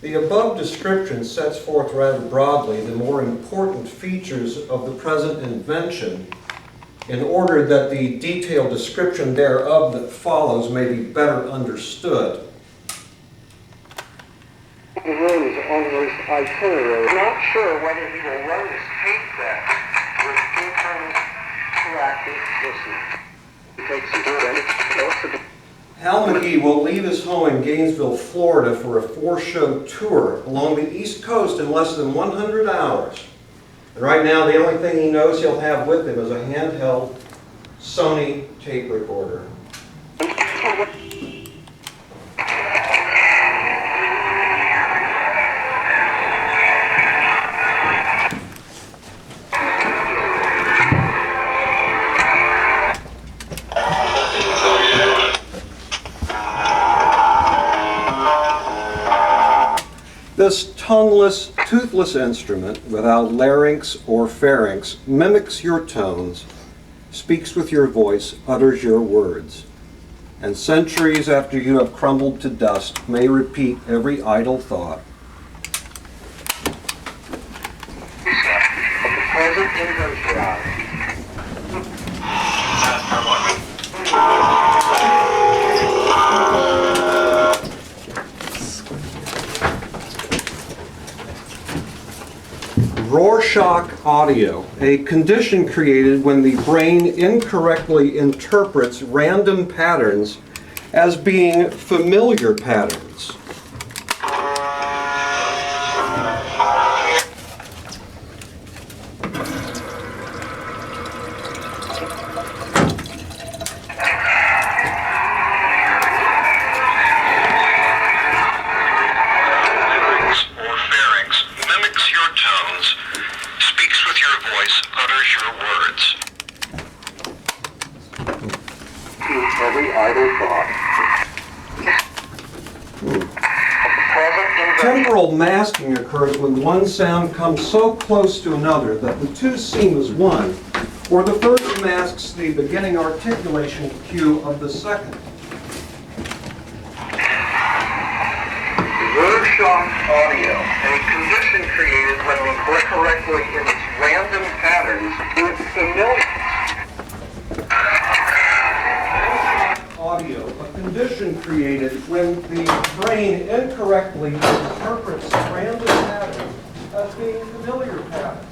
The above description sets forth rather broadly the more important features of the present invention in order that the detailed description thereof that follows may be better understood. The road is on his itinerary. I'm not sure whether he will run his tape back with internal practice. Listen. Hal McGee will leave his home in Gainesville, Florida for a 4-show tour along the East Coast in less than 100 hours. And right now, the only thing he knows he'll have with him is a handheld Sony tape recorder. This tongueless, toothless instrument, without larynx or pharynx, mimics your tones, speaks with your voice, utters your words, and centuries after you have crumbled to dust may repeat every idle thought. Of the present invention. Rorschach audio, a condition created when the brain incorrectly interprets random patterns as being familiar patterns. Every idle thought. Temporal masking occurs when one sound comes so close to another that the two seem as one, or the first masks the beginning articulation cue of the second. Rorschach audio, a condition created when we click correctly in its random patterns with familiar. Audio, a condition created when the brain incorrectly interprets random patterns as being familiar patterns.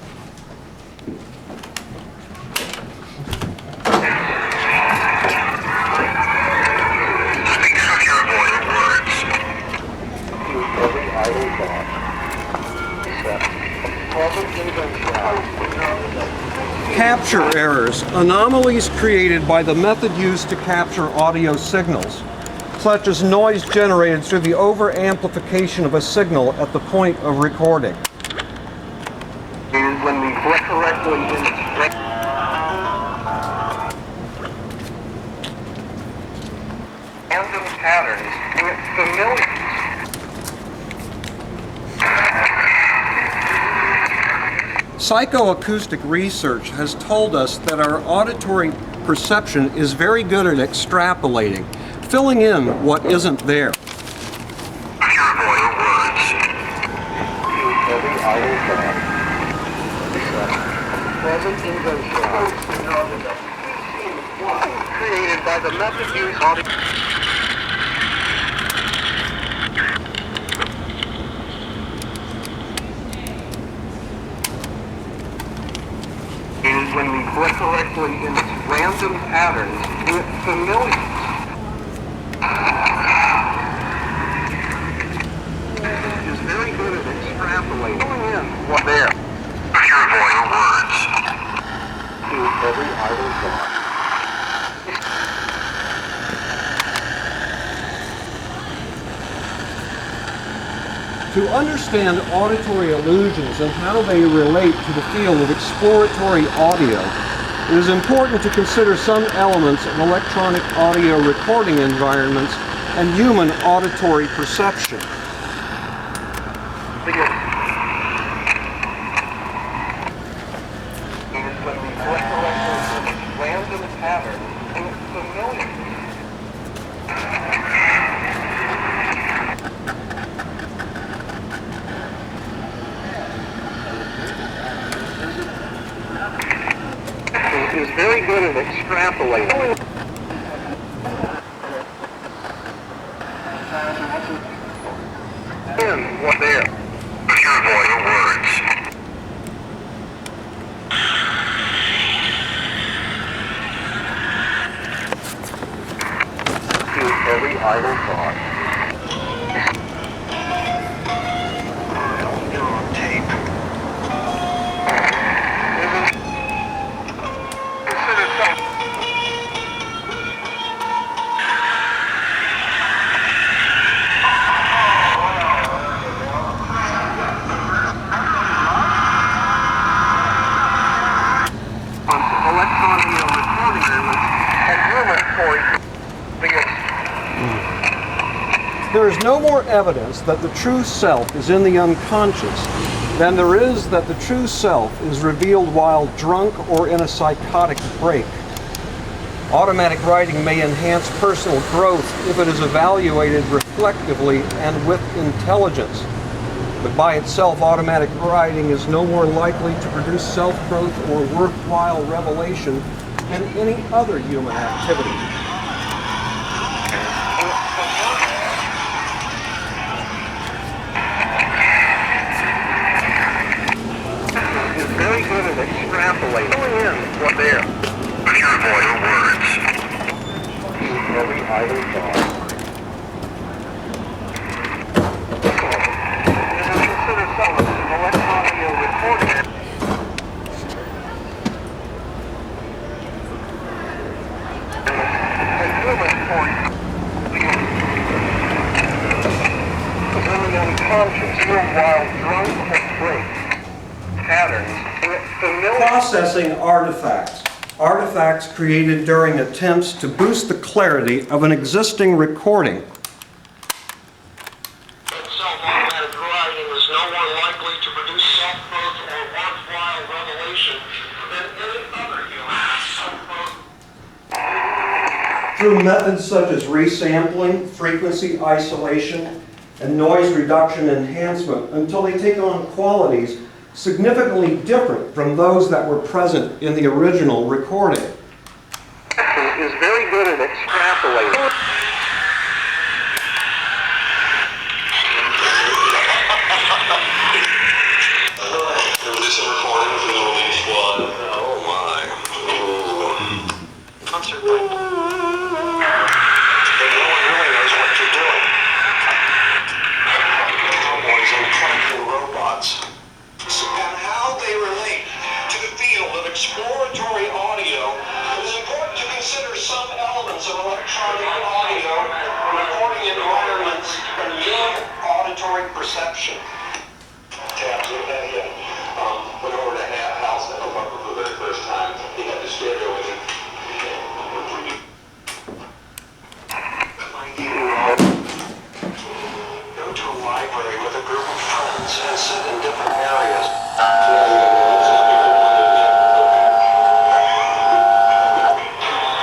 Every idle thought. Capture errors, anomalies created by the method used to capture audio signals, such as noise generated through the over-amplification of a signal at the point of recording. And when we click correctly in its random patterns with familiar. Psychoacoustic research has told us that our auditory perception is very good at extrapolating, filling in what isn't there. Every idle thought. Present invention. Created by the method used audio. When we click correctly in its random patterns with familiar. Is very good at extrapolating. Filling in what there. Purifying words. To every idle thought. To understand auditory illusions and how they relate to the field of exploratory audio, it is important to consider some elements of electronic audio recording environments and human auditory perception. Random pattern and familiar. is very good at extrapolating. In what there? Pure void words. To every idle thought. You're on tape. Consider some. There is no more evidence that the true self is in the unconscious than there is that the true self is revealed while drunk or in a psychotic break. Automatic writing may enhance personal growth if it is evaluated reflectively and with intelligence. But by itself, automatic writing is no more likely to produce self-growth or worthwhile revelation than any other human activity. It's very good at extrapolating. Filling in what there. Pure void words. Every idle thought. Consider some electronic recording. Unconscious, while drunk or drink. Patterns. Familiar. Processing artifacts. Artifacts created during attempts to boost the clarity of an existing recording. Self-automatic writing is no more likely to produce self-growth or worthwhile revelation than any other human self-growth. Through methods such as resampling, frequency isolation, and noise reduction enhancement until they take on qualities significantly different from those that were present in the original recording. Is very good at extrapolating. This recording for the release one. Oh my. Concert break. No one really knows what you're doing. Cowboys and clunky robots. And how they relate to the field of exploratory audio, it is important to consider some elements of electronic audio recording environments and mean auditory perception. Tabs in that yet. Went over to Hal's to help up for the very first time. He had the stereo with him. Go to a library with a group of friends and sit in different areas.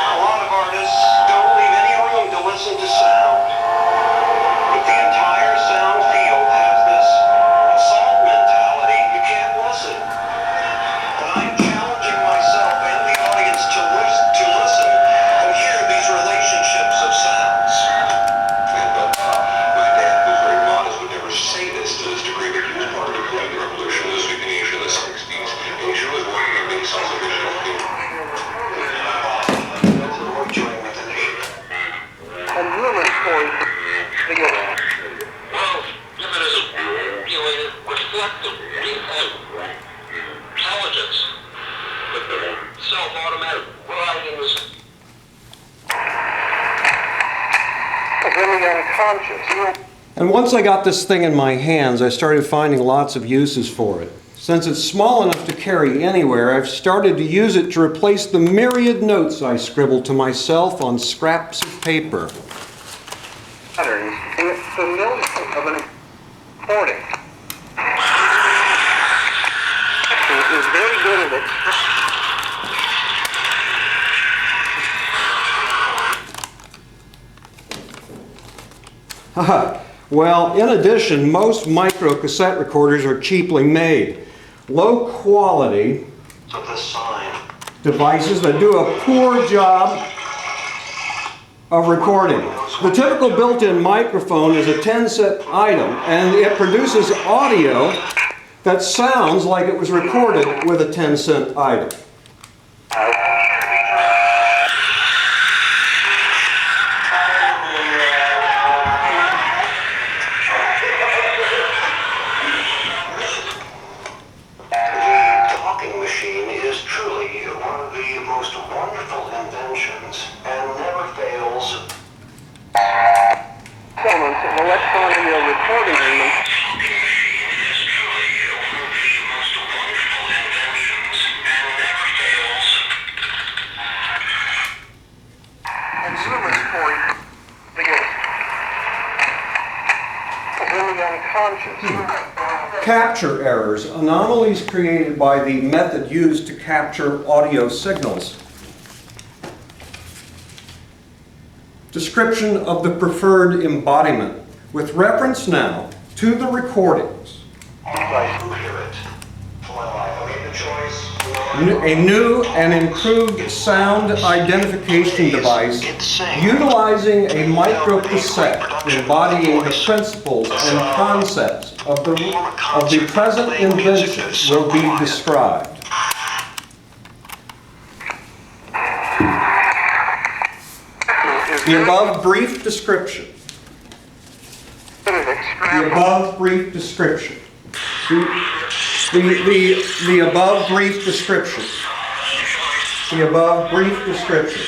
A lot of artists don't leave any room to listen to sound. But the entire sound field has this assault mentality. You can't listen. And I'm challenging myself and the audience to listen and hear these relationships of sounds. But my dad, who's very modest, would never say this to this degree, but he was part of the Korean Revolution. This was in Asia in the 60s. Asia was working on being self-sufficient. That's a more joy with the nation. And numerous points together. Well, if it is reflective intelligence, but the self-automatic writing is Very unconscious. And once I got this thing in my hands, I started finding lots of uses for it. Since it's small enough to carry anywhere, I've started to use it to replace the myriad notes I scribbled to myself on scraps of paper. Patterns. Familiar of an recording. Is very good at it. Well, in addition, most micro cassette recorders are cheaply made. Low quality of the sign. devices that do a poor job of recording. The typical built-in microphone is a 10-cent item, and it produces audio that sounds like it was recorded with a 10-cent item. The talking machine is truly one of the most wonderful inventions and never fails. Elements of electronic recording units. And Zoomer's point, really unconscious. Capture errors, anomalies created by the method used to capture audio signals. Description of the preferred embodiment, with reference now to the recordings. A new and improved sound identification device utilizing a microcassette embodying the principles and concepts of the present invention will be described. The above brief description. The above brief description. The above brief description. The above brief description.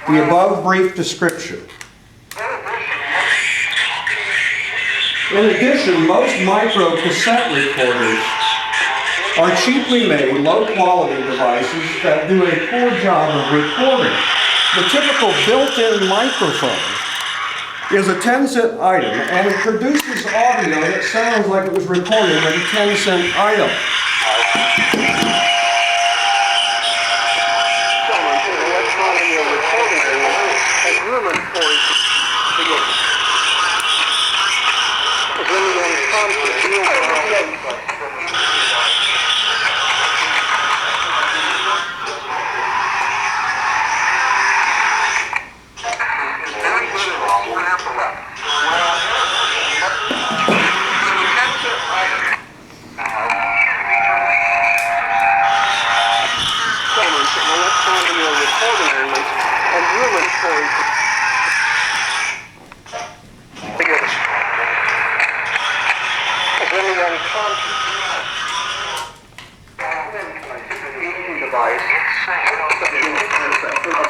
The above brief description. In addition, most micro-cassette recorders are cheaply made, low-quality devices that do a poor job of recording. The typical built-in microphone is a 10-cent item, and it produces audio that sounds like it was recorded with a 10-cent item.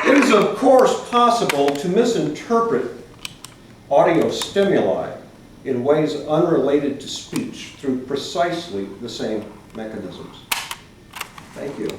It is, of course, possible to misinterpret audio stimuli in ways unrelated to speech through precisely the same mechanisms. Thank you.